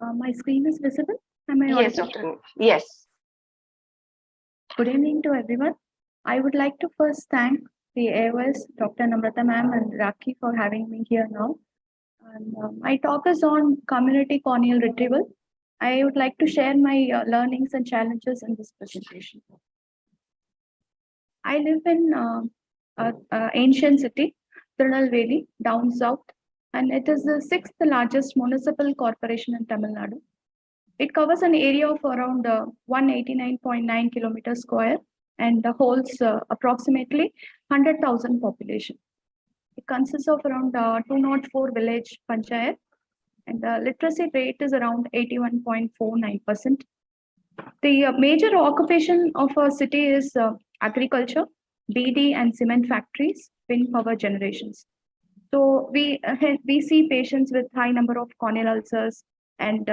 My screen is visible. Am I Yes, audible? Dr. Yes. Good evening to everyone. I would like to first thank the AOS, Dr. Namrata ma'am and Raki for having me here now. And my talk is on community corneal retrieval. I would like to share my learnings and challenges in this presentation. I live in ancient city, Tirunelveli, down south, and it is the sixth largest municipal corporation in Tamil Nadu. It covers an area of around 189.9 kilometers square and holds approximately 100,000 population. It consists of around 204 village panchayat and the literacy rate is around 81.49%. The major occupation of our city is agriculture, BD and cement factories, wind power generations. So we see patients with high number of corneal ulcers and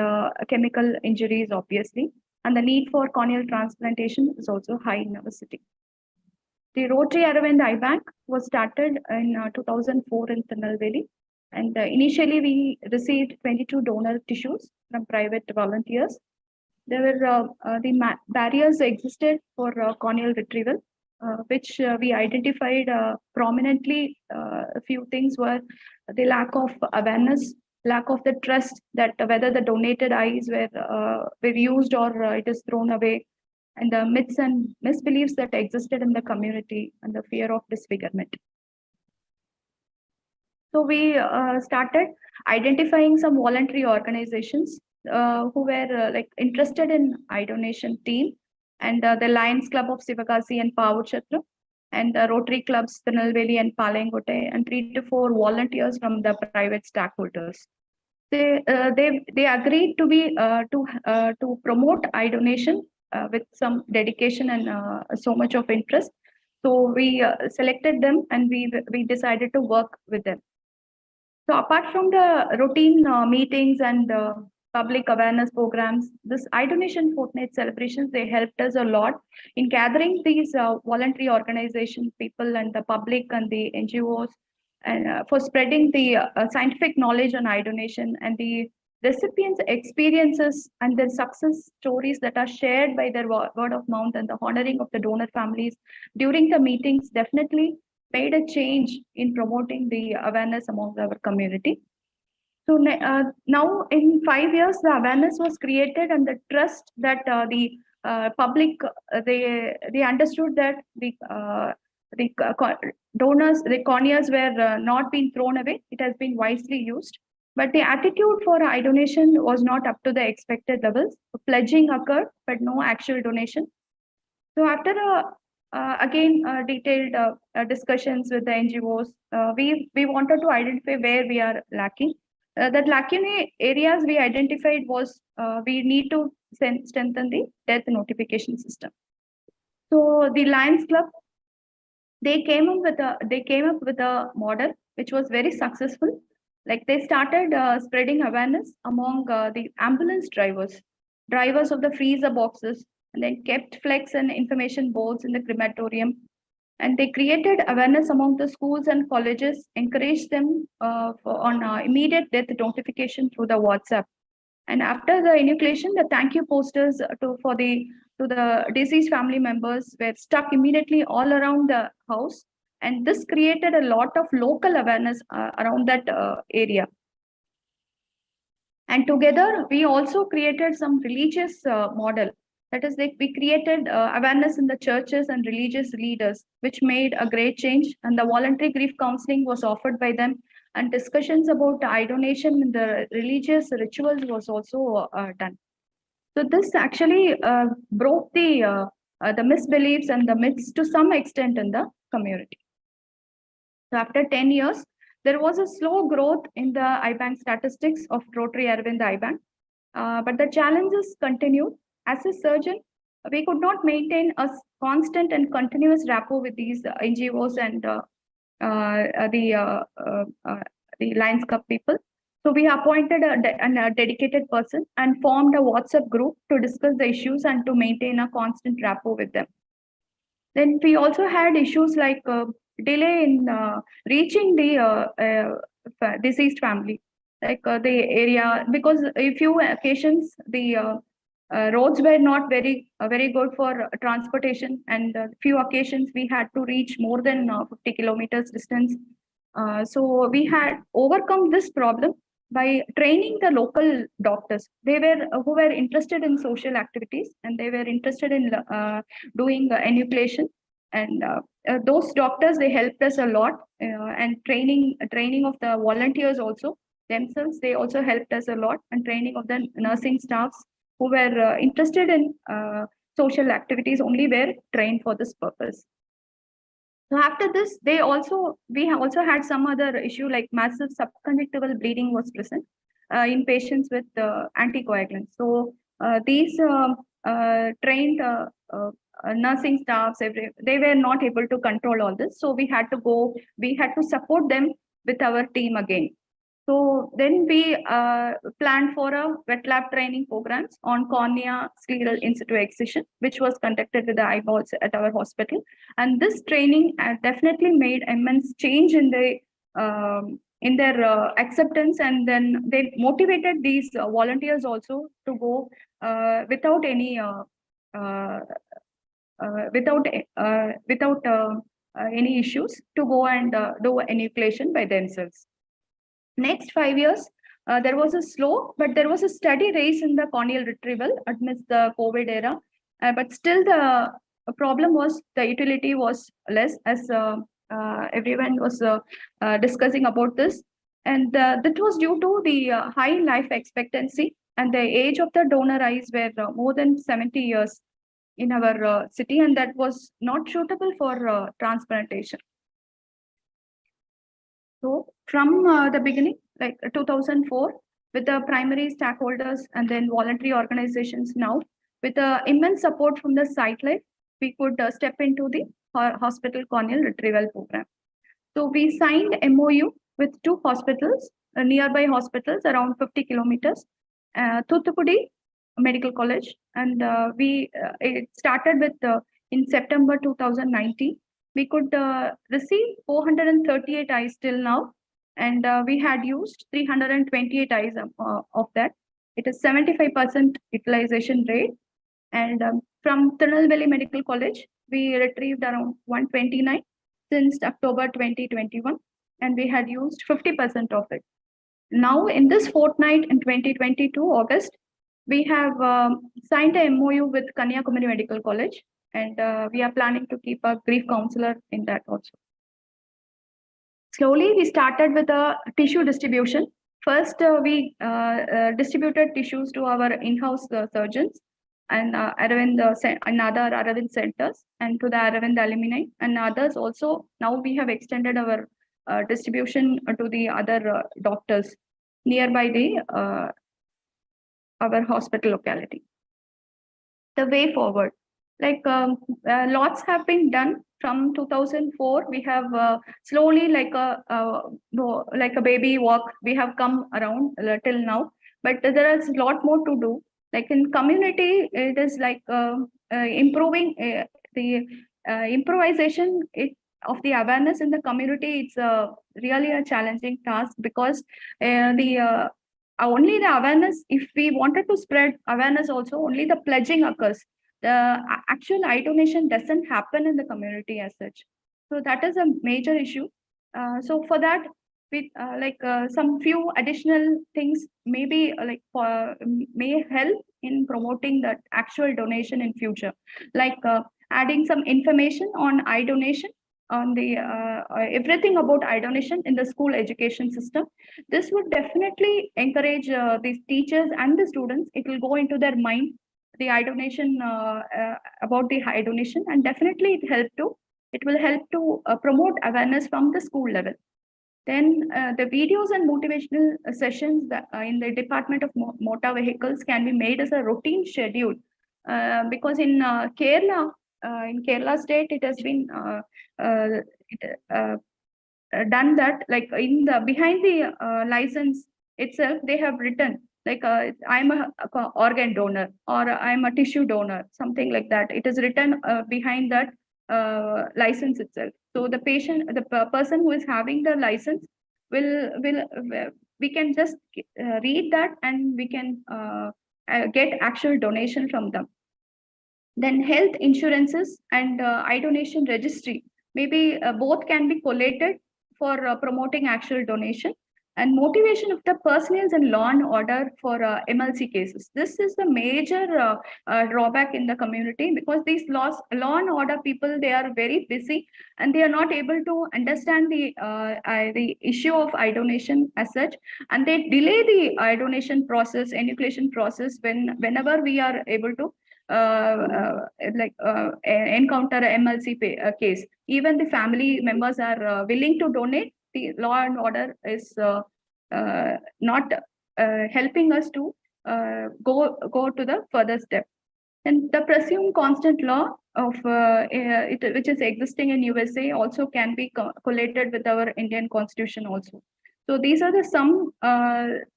chemical injuries, obviously, and the need for corneal transplantation is also high in our city. The Rotary Aravind Eye Bank was started in 2004 in Tirunelveli, and initially we received 22 donor tissues from private volunteers. There were barriers existed for corneal retrieval, which we identified prominently. A few things were the lack of awareness, lack of the trust that whether the donated eyes were used or it is thrown away, and the myths and misbeliefs that existed in the community and the fear of disfigurement. So we started identifying some voluntary organizations who were interested in eye donation team, and the Lions Club of Sivakasi and Pavachatra, and the Rotary Clubs Tirunelveli and Palangote, and 3 to 4 volunteers from the private stakeholders. They agreed to be to promote eye donation with some dedication and so much of interest. So we selected them and we decided to work with them. So apart from the routine meetings and public awareness programs, this eye donation fortnight celebrations, they helped us a lot in gathering these voluntary organization people and the public and the NGOs, and for spreading the scientific knowledge on eye donation and the recipients' experiences and their success stories that are shared by their word of mouth, and the honoring of the donor families during the meetings definitely made a change in promoting the awareness among our community. So now in 5 years, the awareness was created and the trust that the public, they understood that the donors, the corneas were not being thrown away. It has been wisely used. But the attitude for eye donation was not up to the expected levels. Pledging occurred, but no actual donation. So after again detailed discussions with the NGOs, we wanted to identify where we are lacking. That lacking areas we identified was we need to strengthen the death notification system. So the Lions Club, they came up with a model which was very successful. Like they started spreading awareness among the ambulance drivers of the freezer boxes, and then kept flex and information boards in the crematorium. And they created awareness among the schools and colleges, encouraged them on immediate death notification through the WhatsApp. And after the enucleation, the thank you posters to the deceased family members were stuck immediately all around the house, and this created a lot of local awareness around that area. And together, we also created some religious model. That is, we created awareness in the churches and religious leaders, which made a great change. And the voluntary grief counseling was offered by them, and discussions about eye donation in the religious rituals was also done. So this actually broke the misbeliefs and the myths to some extent in the community. So after 10 years, there was a slow growth in the eye bank statistics of Rotary Aravind Eye Bank, but the challenges continued. As a surgeon, we could not maintain a constant and continuous rapport with these NGOs and the Lions Club people. So we appointed a dedicated person and formed a WhatsApp group to discuss the issues and to maintain a constant rapport with them. Then we also had issues like delay in reaching the deceased family. like the area, because a few occasions the roads were not very good for transportation, and few occasions we had to reach more than 50 kilometers distance. So we had overcome this problem by training the local doctors. They were who were interested in social activities, and they were interested in doing enucleation. And those doctors, they helped us a lot, and training of the volunteers also themselves, they also helped us a lot, and training of the nursing staffs who were interested in social activities only were trained for this purpose. So after this, we also had some other issue, like massive subconjunctival bleeding was present in patients with anticoagulants. So these trained nursing staffs, they were not able to control all this. So we had to support them with our team again. So then we planned for a wet lab training programs on cornea scleral in situ excision, which was conducted with the eyeballs at our hospital. And this training definitely made immense change in their acceptance, and then they motivated these volunteers also to go without any any issues, to go and do enucleation by themselves. Next 5 years, there was a slow, but there was a steady race in the corneal retrieval amidst the COVID era. But still, the problem was the utility was less, as everyone was discussing about this. And that was due to the high life expectancy, and the age of the donor eyes were more than 70 years in our city, and that was not suitable for transplantation. So from the beginning, like 2004, with the primary stakeholders and then voluntary organizations now, with the immense support from the site life, we could step into the hospital corneal retrieval program. So we signed MOU with two hospitals, nearby hospitals around 50 kilometers, Thuthukudi Medical College, and it started with in September 2019. We could receive 438 eyes till now, and we had used 328 eyes of that. It is 75% utilization rate. And from Tirunelveli Medical College, we retrieved around 129 since October 2021, and we had used 50% of it. Now, in this fortnight in 2022 August, we have signed a MOU with Kanyakumari Medical College, and we are planning to keep a grief counselor in that also. Slowly, we started with a tissue distribution. First, we distributed tissues to our in-house surgeons and Aravind and other Aravind centers, and to the Aravind alumni and others also. Now we have extended our distribution to the other doctors nearby our hospital locality. The way forward, like lots have been done from 2004. We have slowly, like a baby walk, we have come around till now, but there is a lot more to do. Like in community, it is like improving the improvisation of the awareness in the community. It's really a challenging task, because only the awareness, if we wanted to spread awareness also, only the pledging occurs. The actual eye donation doesn't happen in the community as such. So that is a major issue. So for that, we some few additional things maybe may help in promoting that actual donation in future, like adding some information on eye donation, on the everything about eye donation in the school education system. This would definitely encourage these teachers and the students. It will go into their mind, the eye donation, about the eye donation, and definitely it will help to promote awareness from the school level. Then the videos and motivational sessions that, in the Department of Motor Vehicles can be made as a routine schedule, because in Kerala state, it has been done that, like in the behind the license itself, they have written like I'm a organ donor, or I'm a tissue donor, something like that. It is written behind that license itself. So the person who is having the license will we can just read that and we can get actual donation from them. Then health insurances and I-donation registry, maybe both can be collated for promoting actual donation. And motivation of the personnel and law and order for MLC cases. This is the major drawback in the community, because these law and order people, they are very busy and they are not able to understand the issue of I-donation as such, and they delay the I-donation process, enucleation process, whenever we are able to encounter a MLC case. Even the family members are willing to donate. The law and order is not helping us to go to the further step. And the presumed constant law of which is existing in USA also can be collated with our Indian Constitution also. So these are the some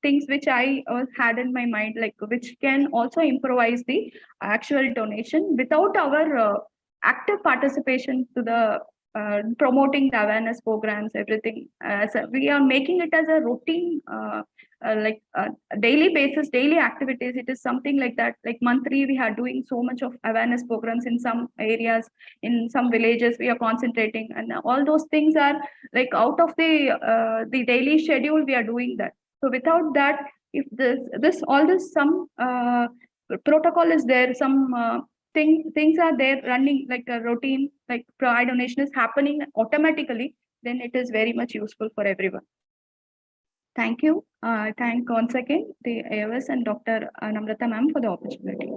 things which I had in my mind, like which can also improvise the actual donation without our active participation to the promoting the awareness programs, everything. We are making it as a routine, daily basis, daily activities. It is something like that. Like monthly, we are doing so much of awareness programs in some areas, in some villages. We are concentrating, and all those things are like out of the daily schedule. We are doing that. So without that, if this all this some protocol is there, some things are there running like a routine, like eye donation is happening automatically, then it is very much useful for everyone. Thank you. Thank once again the AOS and Dr. Namrata ma'am for the opportunity.